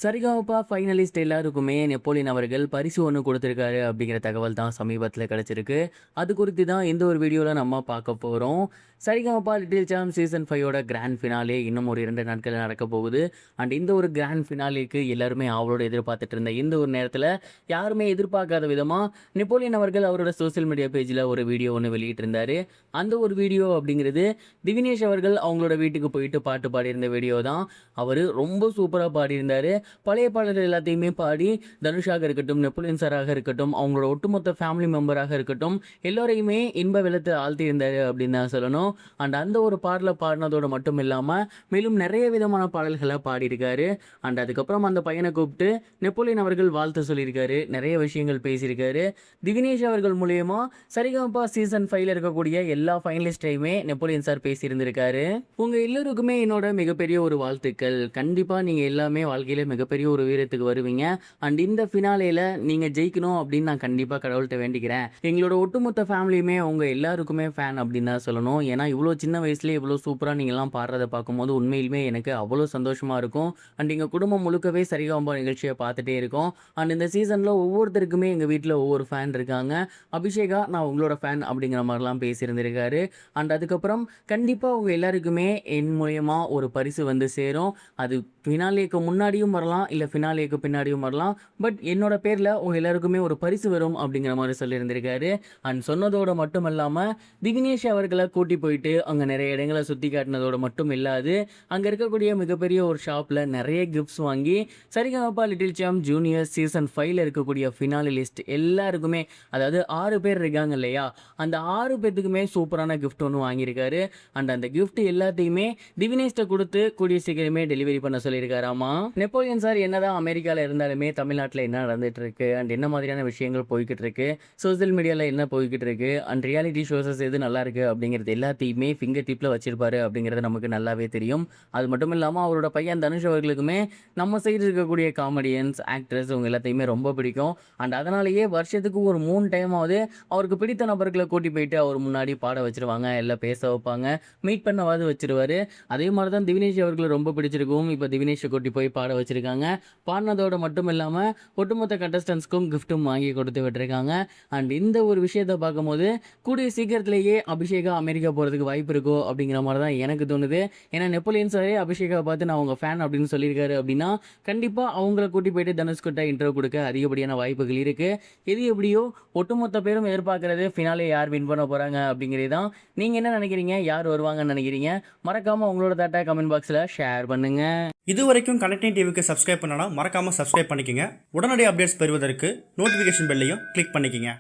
Sa Re Ga Ma Pa finalist எல்லாருக்குமே Napoleon அவர்கள் பரிசு ஒன்று கொடுத்துருக்காரு அப்படிங்கிற தகவல் தான் சமீபத்தில் கிடச்சிருக்கு. அது குறித்து தான் இந்த ஒரு வீடியோவில் நம்ம பார்க்க போகிறோம். சரிகமபா லிட்டில் சாம்ப் சீசன் 5ஓட கிராண்ட் ஃபினாலே இன்னும் ஒரு 2 நாட்களில் நடக்க போகுது. அண்ட் இந்த ஒரு கிராண்ட் ஃபினாலேக்கு எல்லாருமே அவளோட எதிர்பார்த்துட்டு இருந்த இந்த ஒரு நேரத்தில் யாருமே எதிர்பார்க்காத விதமாக நெப்போலியன் அவர்கள் அவரோட சோசியல் மீடியா பேஜில் ஒரு வீடியோ ஒன்று வெளியிட்டிருந்தார். அந்த ஒரு வீடியோ அப்படிங்கிறது திவினேஷ் அவர்கள் அவங்களோட வீட்டுக்கு போயிட்டு பாட்டு பாடியிருந்த வீடியோ தான். அவர் ரொம்ப சூப்பராக பாடியிருந்தார். பழைய பாடல்கள் எல்லாத்தையுமே பாடி தனுஷாக இருக்கட்டும், நெப்போலியன் சாராக இருக்கட்டும், அவங்களோட ஒட்டுமொத்த ஃபேமிலி மெம்பராக இருக்கட்டும், எல்லோரையுமே இன்ப வெள்ளத்தை ஆழ்த்தியிருந்தார் அப்படின்னு தான் சொல்லணும். அண்ட் அந்த ஒரு பாடலை பாடினதோடு மட்டும் இல்லாமல் மேலும் நிறைய விதமான பாடல்களை பாடியிருக்காரு. அண்ட் அதுக்கப்புறம் அந்த பையனை கூப்பிட்டு நெப்போலியன் அவர்கள் வாழ்த்து சொல்லியிருக்காரு, நிறைய விஷயங்கள் பேசியிருக்காரு. திவினேஷ் அவர்கள் மூலியமா சரிகமபா சீசன் 5ல இருக்கக்கூடிய எல்லா ஃபைனலிஸ்டையுமே நெப்போலியன் சார் பேசியிருந்திருக்காரு. உங்கள் எல்லோருக்குமே என்னோட மிகப்பெரிய ஒரு வாழ்த்துக்கள். கண்டிப்பாக நீங்கள் எல்லாமே வாழ்க்கையில் மிகப்பெரிய ஒரு வீரத்துக்கு வருவீங்க. அண்ட் இந்த ஃபினாலேல நீங்கள் ஜெயிக்கணும் அப்படின்னு நான் கண்டிப்பாக கடவுள்கிட்ட வேண்டிக்கிறேன். எங்களோட ஒட்டுமொத்த ஃபேமிலியுமே உங்கள் எல்லாருக்குமே ஃபேன் அப்படின்னு தான் சொல்லணும். ஏன்னா இவ்வளோ சின்ன வயசுலேயே இவ்வளோ சூப்பராக நீங்கள்லாம் பாடுறதை பார்க்கும்போது உண்மையிலுமே எனக்கு அவ்வளோ சந்தோஷமாக இருக்கும். அண்ட் எங்கள் குடும்பம் முழுக்கவே சரிகமபா நிகழ்ச்சியை பார்த்துட்டே இருக்கோம். அண்ட் இந்த சீசனில் ஒவ்வொருத்தருக்குமே எங்கள் வீட்டில் ஒவ்வொரு ஃபேன் இருக்காங்க. அபிஷேகா நான் உங்களோட ஃபேன் அப்படிங்கிற மாதிரிலாம் பேசியிருந்திருக்காரு. அண்ட் அதுக்கப்புறம் கண்டிப்பாக உங்கள் எல்லாருக்குமே என் மூலயமா ஒரு பரிசு வந்து சேரும். அது ஃபினாலேக்கு முன்னாடியும் வரலாம், இல்லை ஃபினாலேக்கு பின்னாடியும் வரலாம். பட் என்னோட பேரில் உங்கள் எல்லாருக்குமே ஒரு பரிசு வரும் அப்படிங்கிற மாதிரி சொல்லியிருந்திருக்காரு. அண்ட் சொன்னதோடு மட்டும் இல்லாமல் திவினேஷ் அவர்களை கூட்டி போயிட்டு அங்கே நிறைய இடங்களை சுற்றி காட்டினதோடு மட்டும் இல்லாது அங்கே இருக்கக்கூடிய மிகப்பெரிய ஒரு ஷாப்பில் நிறைய கிஃப்ட்ஸ் வாங்கி Saregamapa little champ junior season 5ல் இருக்கக்கூடிய ஃபினாலி லிஸ்ட் எல்லாருக்குமே, அதாவது 6 பேர் இருக்காங்க இல்லையா, அந்த 6 பேர்த்துக்குமே சூப்பரான கிஃப்ட் ஒன்று வாங்கியிருக்காரு. அண்ட் அந்த கிஃப்ட் எல்லாத்தையுமே திவினேஷ்ட கொடுத்து கூடிய சீக்கிரமே டெலிவரி பண்ண சொல்லியிருக்காராமா. நெப்போலியன் சார் என்னதான் அமெரிக்காவில் இருந்தாலுமே தமிழ்நாட்டில் என்ன நடந்துட்டு இருக்கு அண்ட் என்ன மாதிரியான விஷயங்கள் போய்கிட்டு இருக்கு, சோசியல் மீடியாவில் என்ன போய்கிட்டு இருக்கு அண்ட் ரியாலிட்டி ஷோஸஸ் எது நல்லா இருக்கு அப்படிங்கிறது எல்லாத்தையுமே ஃபிங்கர் டிப்பில் வச்சிருப்பாரு அப்படிங்கிறது நமக்கு நல்லாவே தெரியும். அது மட்டும் இல்லாமல் அவரோட பையன் தனுஷ் அவர்களுக்குமே நம்ம சைடு இருக்கக்கூடிய காமெடியன்ஸ், ஆக்ட்ரஸ் இவங்க எல்லாத்தையுமே ரொம்ப பிடிக்கும். அண்ட் அதனாலேயே வருஷத்துக்கு ஒரு 3 டைமாவது அவருக்கு பிடித்த நபர்களை கூட்டி போயிட்டு அவர் முன்னாடி பாட வச்சிருவாங்க, எல்லாம் பேச வைப்பாங்க, மீட் பண்ணவாது வச்சிருவாரு. அதே மாதிரி தான் திவினேஷ் அவர்களுக்கு ரொம்ப பிடிச்சிருக்கும். இப்போ திவினேஷை கூட்டி போய் பாட வச்சிருக்காங்க. பாடினதோடு மட்டும் இல்லாமல் ஒட்டுமொத்த கண்டஸ்டன்ஸ்க்கும் கிஃப்ட்டும் வாங்கி கொடுத்து விட்டுருக்காங்க. அண்ட் இந்த ஒரு விஷயத்தை பார்க்கும்போது கூடிய சீக்கிரத்திலேயே அபிஷேகா அமெரிக்கா போகிறதுக்கு வாய்ப்பு இருக்கோ அப்படிங்கிற மாதிரி தான் எனக்கு தோணுது. ஏன்னா நெப்போலியன் சாரே அபிஷேகா பார்த்து நான் அவங்க ஃபேன் அப்படின்னு சொல்லியிருக்காரு அப்படின்னா கண்டிப்பாக அவங்கள கூட்டி போயிட்டு தனுஷ்கிட்ட இன்டர்வியூ கொடுக்க அதிகப்படியான வாய்ப்புகள் இருக்குது. எது எப்படியோ ஒட்டுமொத்த பேரும் எதிர்பார்க்கறது ஃபினாலே யார் வின் பண்ண போகிறாங்க அப்படிங்கிறது தான். நீங்கள் என்ன நினைக்கிறீங்க, யார் வருவாங்கன்னு நினைக்கிறீங்க? மறக்காமல் உங்களோட தாட்டா கமெண்ட் பாக்ஸில் ஷேர் பண்ணுங்கள். இது வரைக்கும் கனெக்டிங் டிவிக்கு சப்ஸ்கிரைப் பண்ணனா மறக்காம சப்ஸ்கிரைப் பண்ணிக்கங்க. உடனடி அப்டேட்ஸ் பெறுவதற்கு நோட்டிஃபிகேஷன் பெல்லையும் கிளிக் பண்ணிக்கங்க.